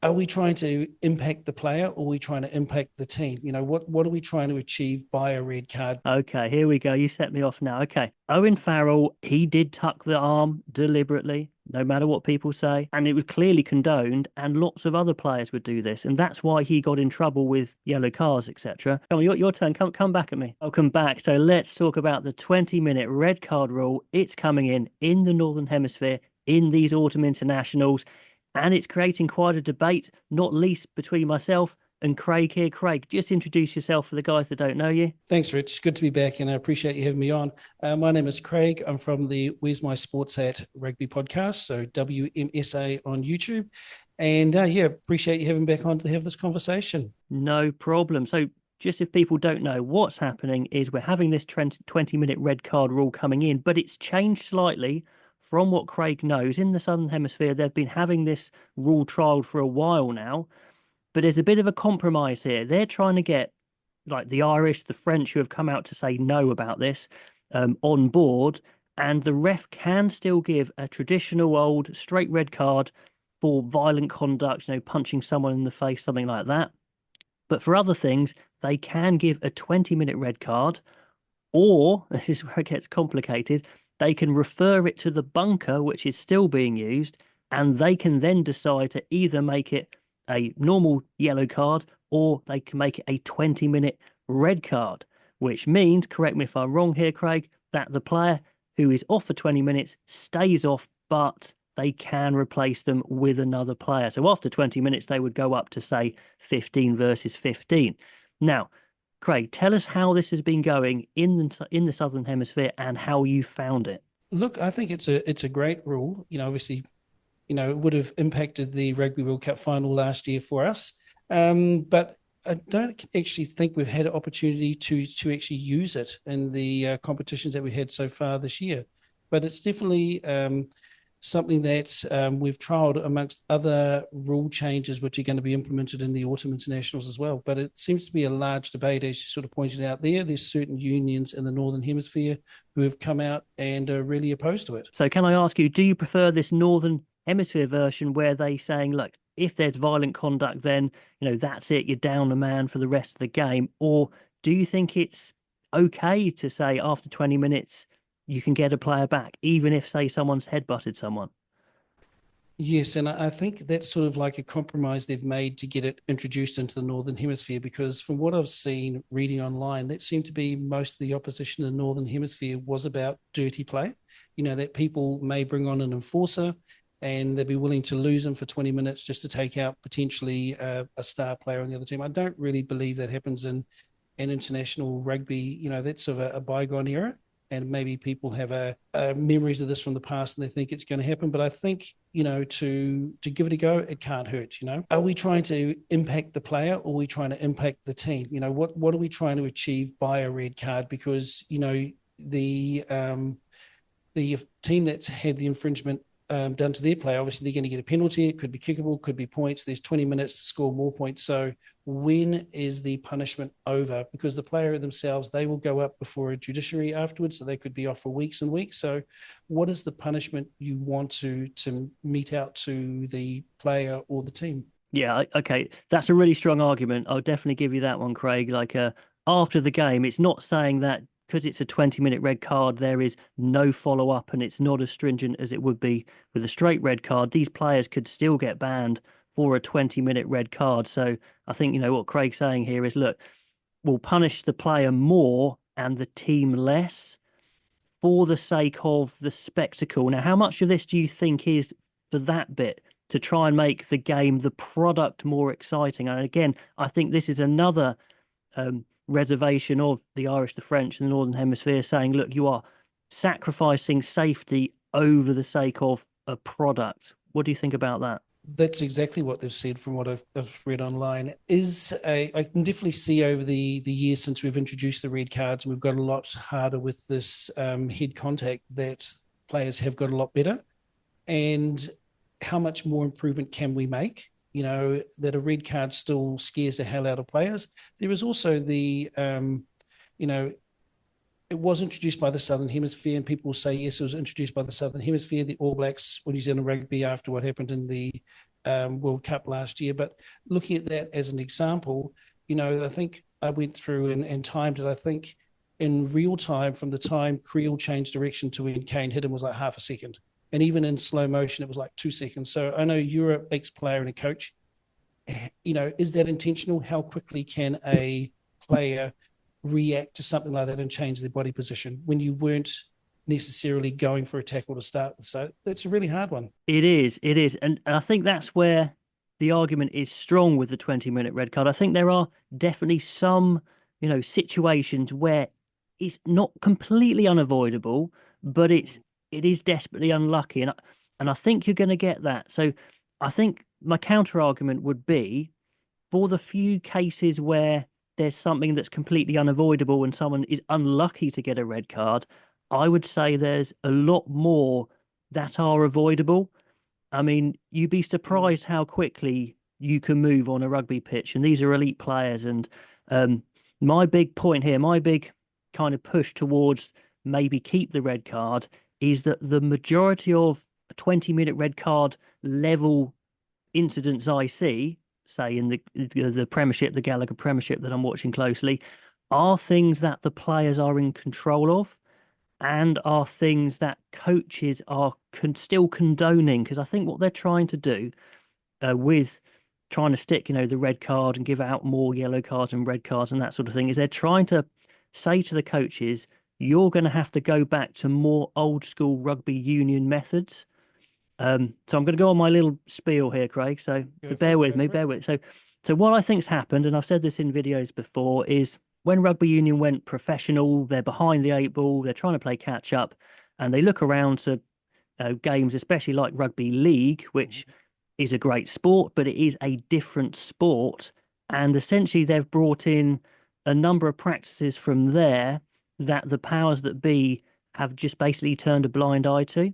Are we trying to impact the player or are we trying to impact the team? What are we trying to achieve by a red card? Okay, here we go. You set me off now. Okay. Owen Farrell, he did tuck the arm deliberately, no matter what people say. And it was clearly condoned, and lots of other players would do this. And that's why he got in trouble with yellow cards, etc. Come on, your turn. Come back at me. I'll come back. So let's talk about the 20-minute red card rule. It's coming in the Northern Hemisphere in these autumn internationals. And it's creating quite a debate, not least between myself and Craig here. Craig, just introduce yourself for the guys that don't know you. Thanks, Rich. Good to be back, and I appreciate you having me on. My name is Craig. I'm from the Where's My Sports At Rugby podcast, so WMSA on YouTube. And yeah, appreciate you having me back on to have this conversation. No problem. So, just if people don't know, what's happening is we're having this 20-minute red card rule coming in, but it's changed slightly from what Craig knows. In the Southern Hemisphere, they've been having this rule trialed for a while now, but there's a bit of a compromise here. They're trying to get like the Irish, the French, who have come out to say no about this, on board, and the ref can still give a traditional old straight red card for violent conduct, punching someone in the face, something like that. But for other things, they can give a 20-minute red card, or this is where it gets complicated, they can refer it to the bunker, which is still being used, and they can then decide to either make it a normal yellow card or they can make it a 20-minute red card, which means, correct me if I'm wrong here, Craig, that the player who is off for 20 minutes stays off, but they can replace them with another player. So after 20 minutes, they would go up to, say, 15 versus 15. Now, Craig, tell us how this has been going in the Southern Hemisphere and how you found it. Look, I think it's a great rule. Obviously, it would have impacted the Rugby World Cup final last year for us. But I don't actually think we've had an opportunity to actually use it in the competitions that we had so far this year. But it's definitely something that we've trialed amongst other rule changes, which are going to be implemented in the autumn internationals as well. But it seems to be a large debate, as you sort of pointed out there. There's certain unions in the Northern Hemisphere who have come out and are really opposed to it. So can I ask you, do you prefer this Northern Hemisphere version where they saying, look, if there's violent conduct, then, that's it, you're down a man for the rest of the game? Or do you think it's okay to say after 20 minutes, you can get a player back, even if, say, someone's headbutted someone? Yes, and I think that's sort of like a compromise they've made to get it introduced into the Northern Hemisphere, because from what I've seen reading online, that seemed to be most of the opposition in the Northern Hemisphere was about dirty play. That people may bring on an enforcer and they'd be willing to lose him for 20 minutes just to take out potentially a star player on the other team. I don't really believe that happens in international rugby. That's sort of a bygone era. And maybe people have memories of this from the past and they think it's going to happen. But I think, to give it a go, it can't hurt. Are we trying to impact the player or are we trying to impact the team? What are we trying to achieve by a red card? Because, the team that's had the infringement done to their player, obviously they're going to get a penalty. It could be kickable, could be points. There's 20 minutes to score more points. So when is the punishment over? Because the player themselves, they will go up before a judiciary afterwards, so they could be off for weeks and weeks. So what is the punishment you want to mete out to the player or the team? Yeah, okay. That's a really strong argument. I'll definitely give you that one, Craig. Like, after the game, it's not saying that because it's a 20-minute red card, there is no follow-up and it's not as stringent as it would be with a straight red card. These players could still get banned for a 20-minute red card. So I think, what Craig's saying here is, look, we'll punish the player more and the team less for the sake of the spectacle. Now, how much of this do you think is for that bit to try and make the game, the product, more exciting? And again, I think this is another reservation of the Irish, the French, and the Northern Hemisphere saying, look, you are sacrificing safety over the sake of a product. What do you think about that? That's exactly what they've said from what I've read online. I can definitely see over the years since we've introduced the red cards, and we've got a lot harder with this head contact, that players have got a lot better. And how much more improvement can we make? That a red card still scares the hell out of players. There is also it was introduced by the Southern Hemisphere, and people will say, yes, it was introduced by the Southern Hemisphere, the All Blacks, or New Zealand Rugby, after what happened in the World Cup last year. But looking at that as an example, I think I went through and timed it. I think in real time, from the time Creel changed direction to when Kane hit him, was like half a second. And even in slow motion, it was like 2 seconds. So I know you're an ex-player and a coach. Is that intentional? How quickly can a player react to something like that and change their body position when you weren't necessarily going for a tackle to start with? So that's a really hard one. It is. And I think that's where the argument is strong with the 20-minute red card. I think there are definitely some, situations where it's not completely unavoidable, but it is desperately unlucky. And I think you're going to get that. So I think my counter argument would be, for the few cases where there's something that's completely unavoidable and someone is unlucky to get a red card, I would say there's a lot more that are avoidable. I mean, you'd be surprised how quickly you can move on a rugby pitch, and these are elite players. And my big point here, my big kind of push towards maybe keep the red card, is that the majority of 20-minute red card level incidents I see, say in the Premiership, the Gallagher Premiership that I'm watching closely, are things that the players are in control of, and are things that coaches are still condoning. Because I think what they're trying to do with trying to stick, the red card and give out more yellow cards and red cards and that sort of thing, is they're trying to say to the coaches, you're going to have to go back to more old school rugby union methods. So I'm going to go on my little spiel here, Craig. So bear with me. So what I think's happened, and I've said this in videos before, is when rugby union went professional, they're behind the 8 ball, they're trying to play catch up, and they look around to games, especially like rugby league, which is a great sport, but it is a different sport. And essentially they've brought in a number of practices from there that the powers that be have just basically turned a blind eye to.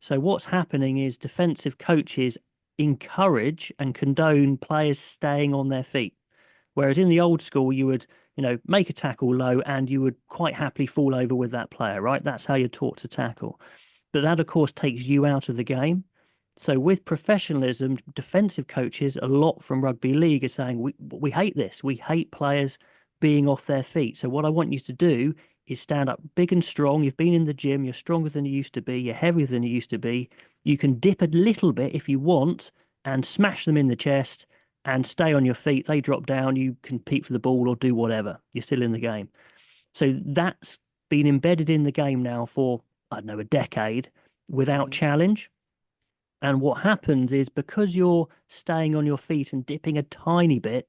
So what's happening is defensive coaches encourage and condone players staying on their feet. Whereas in the old school, you would, make a tackle low and you would quite happily fall over with that player, right? That's how you're taught to tackle. But that, of course, takes you out of the game. So with professionalism, defensive coaches, a lot from rugby league, are saying, we hate this. We hate players being off their feet. So what I want you to do is stand up big and strong. You've been in the gym, you're stronger than you used to be, you're heavier than you used to be. You can dip a little bit if you want and smash them in the chest and stay on your feet. They drop down, you compete for the ball or do whatever. You're still in the game. So that's been embedded in the game now for, I don't know, a decade without challenge. And what happens is, because you're staying on your feet and dipping a tiny bit,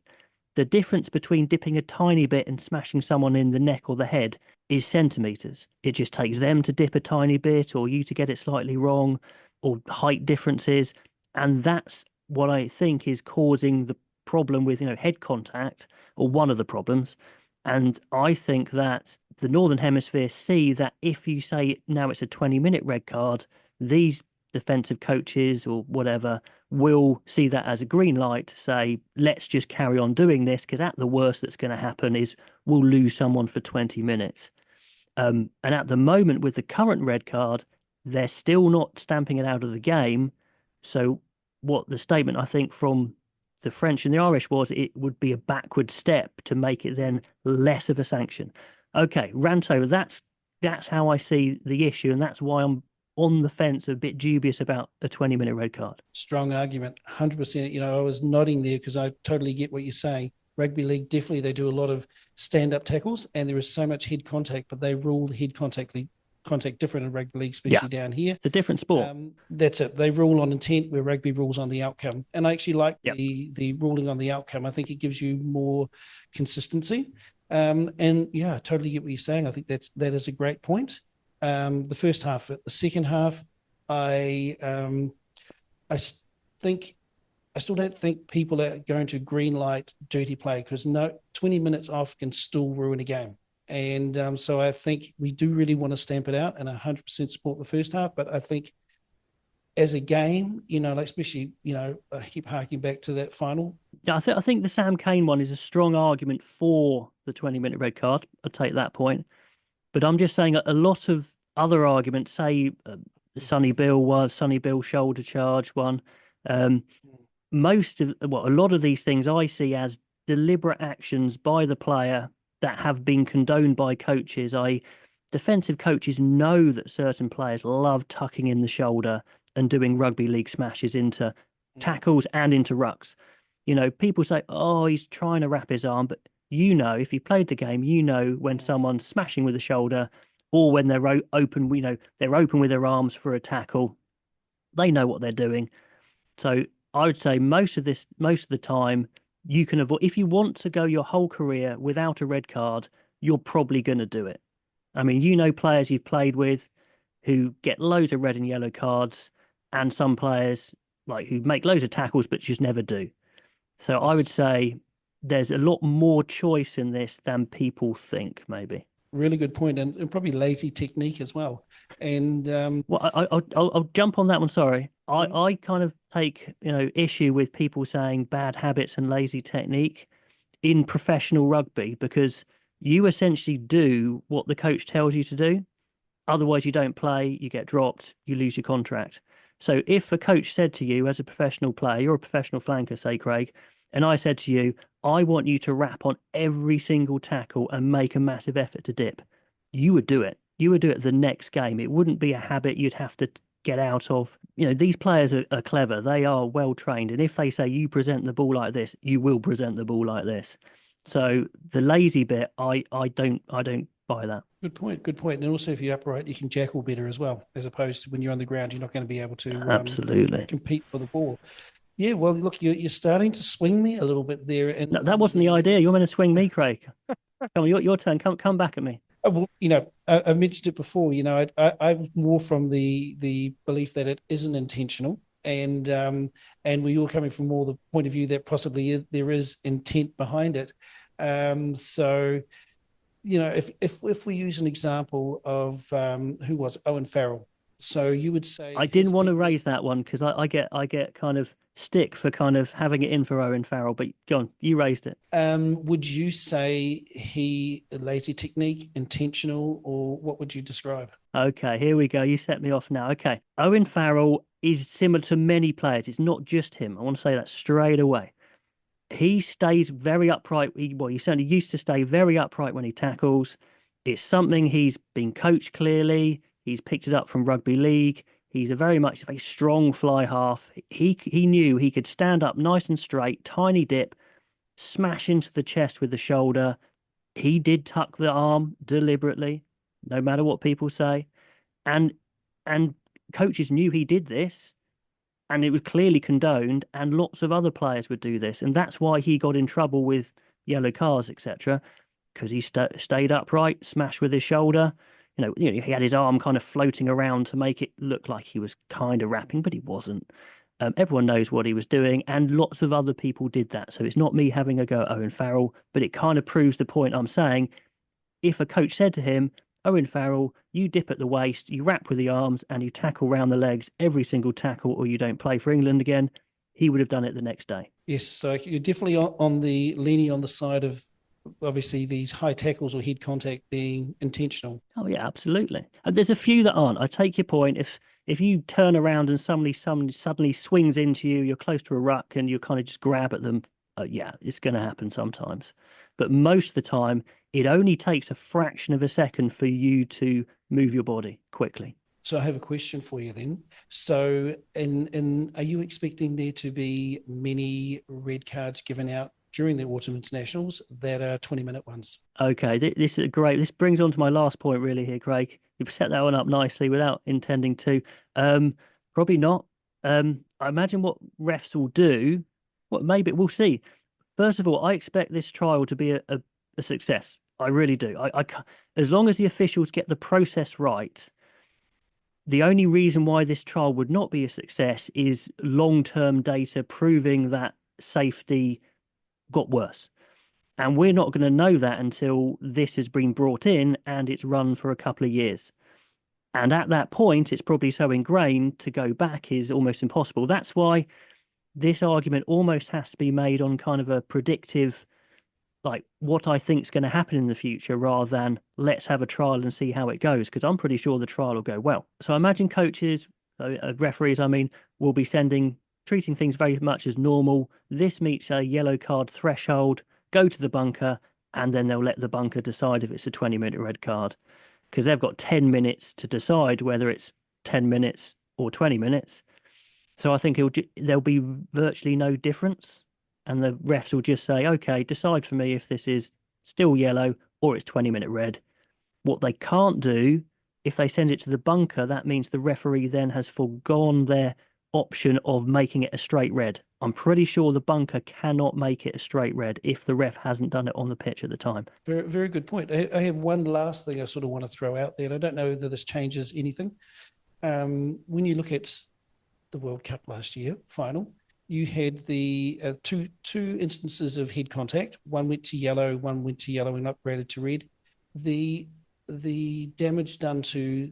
the difference between dipping a tiny bit and smashing someone in the neck or the head is centimeters. It just takes them to dip a tiny bit, or you to get it slightly wrong, or height differences. And that's what I think is causing the problem with, head contact, or one of the problems. And I think that the Northern Hemisphere see that if you say now it's a 20-minute red card, these defensive coaches or whatever will see that as a green light to say, let's just carry on doing this, because at the worst that's going to happen is we'll lose someone for 20 minutes. And at the moment, with the current red card, they're still not stamping it out of the game. So what the statement, I think, from the French and the Irish was, it would be a backward step to make it then less of a sanction. Okay, rant over. That's how I see the issue, and that's why I'm on the fence, a bit dubious about a 20-minute red card. Strong argument, 100%. I was nodding there because I totally get what you're saying. Rugby league, definitely, they do a lot of stand-up tackles, and there is so much head contact, but they rule the head contact different in rugby league, especially down here. It's a different sport. That's it. They rule on intent, where rugby rules on the outcome. And I actually like the ruling on the outcome. I think it gives you more consistency. And yeah, I totally get what you're saying. I think that is a great point. The first half. The second half, I still don't think people are going to green light dirty play, because 20 minutes off can still ruin a game. And so I think we do really want to stamp it out, and 100% support the first half. But I think as a game, especially, I keep harking back to that final. Yeah, I think the Sam Cane one is a strong argument for the 20-minute red card. I'll take that point. But I'm just saying a lot of other arguments, say Sonny Bill shoulder charge one. a lot of these things I see as deliberate actions by the player that have been condoned by coaches. Defensive coaches know that certain players love tucking in the shoulder and doing rugby league smashes into tackles and into rucks. People say, "Oh, he's trying to wrap his arm," but if you played the game, when someone's smashing with the shoulder or when they're open, they're open with their arms for a tackle. They know what they're doing. So I would say most of the time you can avoid. If you want to go your whole career without a red card, you're probably going to do it. I mean, players you've played with who get loads of red and yellow cards, and some players like who make loads of tackles but just never do. So I would say there's a lot more choice in this than people think, maybe. Really good point, and probably lazy technique as well. And Well, I'll jump on that one. Sorry, I kind of take issue with people saying bad habits and lazy technique in professional rugby, because you essentially do what the coach tells you to do. Otherwise, you don't play, you get dropped, you lose your contract. So if a coach said to you as a professional player, you're a professional flanker, say, Craig, and I said to you, I want you to rap on every single tackle and make a massive effort to dip, you would do it. You would do it the next game. It wouldn't be a habit you'd have to get out of. These players are clever. They are well trained. And if they say you present the ball like this, you will present the ball like this. So the lazy bit, I don't buy that. Good point. Good point. And also, if you're upright, you can jackal better as well, as opposed to when you're on the ground, you're not going to be able to absolutely compete for the ball. Yeah, well, look, you're starting to swing me a little bit there. And no, that wasn't the idea. You're meant to swing me, Craig. Come on, your turn. Come back at me. Well, I mentioned it before. I'm more from the belief that it isn't intentional, and we all coming from more the point of view that possibly there is intent behind it. So, if we use an example of who was Owen Farrell, so you would say I didn't want to raise that one because I get kind of stick for kind of having it in for Owen Farrell, but go on, you raised it. Would you say he lazy technique, intentional, or what would you describe? Okay, here we go. You set me off now. Okay, Owen Farrell is similar to many players. It's not just him. I want to say that straight away. He stays very upright. He certainly used to stay very upright when he tackles. It's something he's been coached clearly. He's picked it up from rugby league. He's a very strong fly half. He knew he could stand up nice and straight, tiny dip, smash into the chest with the shoulder. He did tuck the arm deliberately, no matter what people say. And coaches knew he did this, and it was clearly condoned, and lots of other players would do this. And that's why he got in trouble with yellow cards, etc., because he stayed upright, smashed with his shoulder. He had his arm kind of floating around to make it look like he was kind of rapping, but he wasn't. Everyone knows what he was doing, and lots of other people did that. So it's not me having a go at Owen Farrell, but it kind of proves the point I'm saying. If a coach said to him, Owen Farrell, you dip at the waist, you wrap with the arms, and you tackle round the legs every single tackle, or you don't play for England again, he would have done it the next day. Yes, so you're definitely leaning on the side of obviously these high tackles or head contact being intentional. Oh yeah, absolutely. And there's a few that aren't. I take your point. If you turn around and somebody suddenly swings into you, you're close to a ruck and you kind of just grab at them, yeah, it's going to happen sometimes. But most of the time, it only takes a fraction of a second for you to move your body quickly. So I have a question for you then. So are you expecting there to be many red cards given out during the autumn internationals that are 20-minute ones? Okay, this is great. This brings on to my last point really here, Craig. You've set that one up nicely without intending to. Probably not. I imagine what refs will do, maybe we'll see. First of all, I expect this trial to be a success. I really do. As long as the officials get the process right. The only reason why this trial would not be a success is long-term data proving that safety got worse. And we're not going to know that until this has been brought in and it's run for a couple of years. And at that point, it's probably so ingrained to go back is almost impossible. That's why this argument almost has to be made on kind of a predictive, like what I think is going to happen in the future, rather than let's have a trial and see how it goes, because I'm pretty sure the trial will go well. So I imagine coaches, referees, will be sending treating things very much as normal. This meets a yellow card threshold, go to the bunker, and then they'll let the bunker decide if it's a 20-minute red card, because they've got 10 minutes to decide whether it's 10 minutes or 20 minutes. So I think there'll be virtually no difference. And the refs will just say, okay, decide for me if this is still yellow or it's 20-minute red. What they can't do, if they send it to the bunker, that means the referee then has forgone their option of making it a straight red. I'm pretty sure the bunker cannot make it a straight red if the ref hasn't done it on the pitch at the time. Very, very good point. I have one last thing I sort of want to throw out there, and I don't know whether this changes anything. When you look at the World Cup last year final, you had the two instances of head contact. One went to yellow and upgraded to red. The damage done to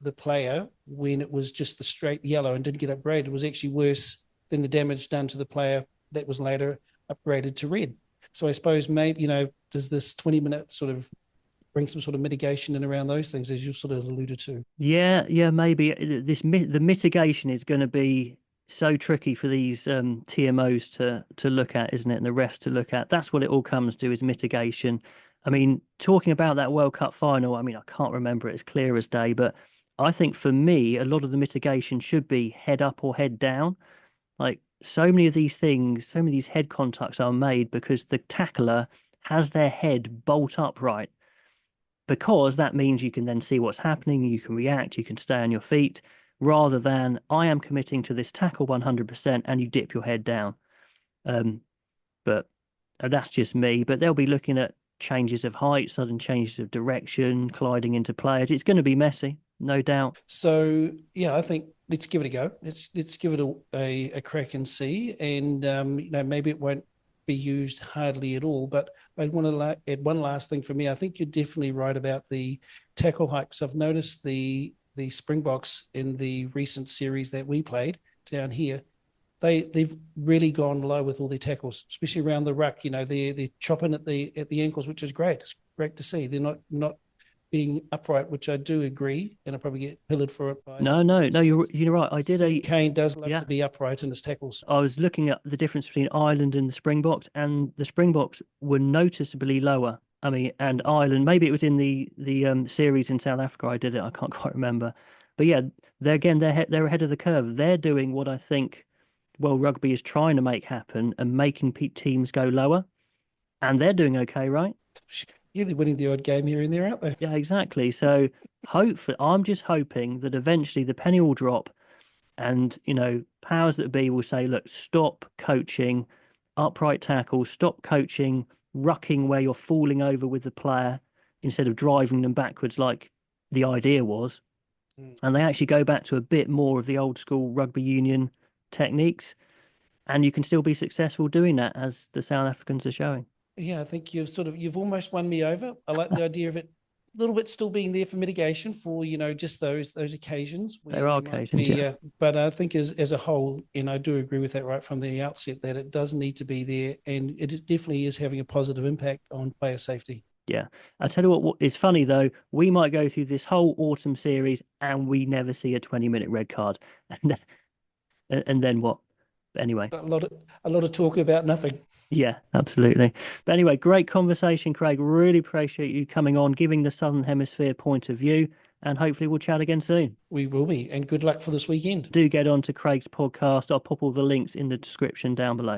the player when it was just the straight yellow and didn't get upgraded was actually worse than the damage done to the player that was later upgraded to red. So I suppose maybe, does this 20-minute sort of bring some sort of mitigation in around those things, as you sort of alluded to? Yeah, maybe the mitigation is going to be so tricky for these TMOs to look at, isn't it? And the refs to look at. That's what it all comes to, is mitigation. I mean, talking about that World Cup final, I mean, I can't remember it as clear as day, but I think for me, a lot of the mitigation should be head up or head down. Like, so many of these things, so many of these head contacts are made because the tackler has their head bolt upright, because that means you can then see what's happening, you can react, you can stay on your feet, rather than I am committing to this tackle 100% and you dip your head down. But that's just me. But they'll be looking at changes of height, sudden changes of direction, colliding into players. It's going to be messy, no doubt. So, yeah, I think let's give it a go. Let's give it a crack and see. And, maybe it won't be used hardly at all. But I want to add one last thing for me. I think you're definitely right about the tackle hikes. I've noticed the Springboks in the recent series that we played down here, they've really gone low with all their tackles, especially around the ruck. They're chopping at the ankles, which is great. It's great to see. They're not being upright, which I do agree, and I probably get pillared for it. No, you're right. I did Kane does love to be upright in his tackles. I was looking at the difference between Ireland and the Springboks, and the Springboks were noticeably lower. I mean, and Ireland, maybe it was in the series in South Africa I did it. I can't quite remember, but yeah, they're ahead of the curve. They're doing what I think World Rugby is trying to make happen and making teams go lower, and they're doing okay, right? Yeah, they're winning the odd game here and there, aren't they? Yeah, exactly. So hopefully, I'm just hoping that eventually the penny will drop, and powers that be will say, look, stop coaching upright tackle, stop coaching rucking where you're falling over with the player instead of driving them backwards like the idea was. And they actually go back to a bit more of the old school rugby union techniques, and you can still be successful doing that, as the South Africans are showing. Yeah, I think you've almost won me over. I like the idea of it a little bit still being there for mitigation for, just those occasions. There are occasions, yeah. But I think as a whole, and I do agree with that right from the outset, that it does need to be there, and definitely is having a positive impact on player safety. Yeah. I tell you what is funny though, we might go through this whole autumn series and we never see a 20-minute red card. And then what? But anyway. A lot of talk about nothing. Yeah, absolutely. But anyway, great conversation, Craig. Really appreciate you coming on, giving the Southern Hemisphere point of view, and hopefully we'll chat again soon. We will be, and good luck for this weekend. Do get on to Craig's podcast. I'll pop all the links in the description down below.